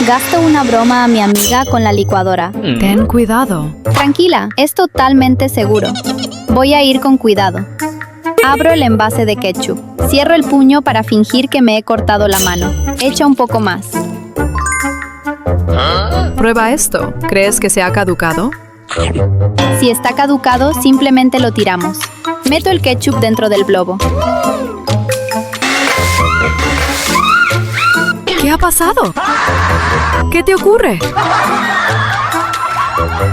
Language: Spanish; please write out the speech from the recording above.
Gasto una broma a mi amiga con la licuadora. Ten cuidado. Tranquila, es totalmente seguro. Voy a ir con cuidado. Abro el envase de ketchup. Cierro el puño para fingir que me he cortado la mano. Echa un poco más. Prueba esto. ¿Crees que se ha caducado? Si está caducado, simplemente lo tiramos. Meto el ketchup dentro del globo. ¿Qué ha pasado? ¿Qué te ocurre?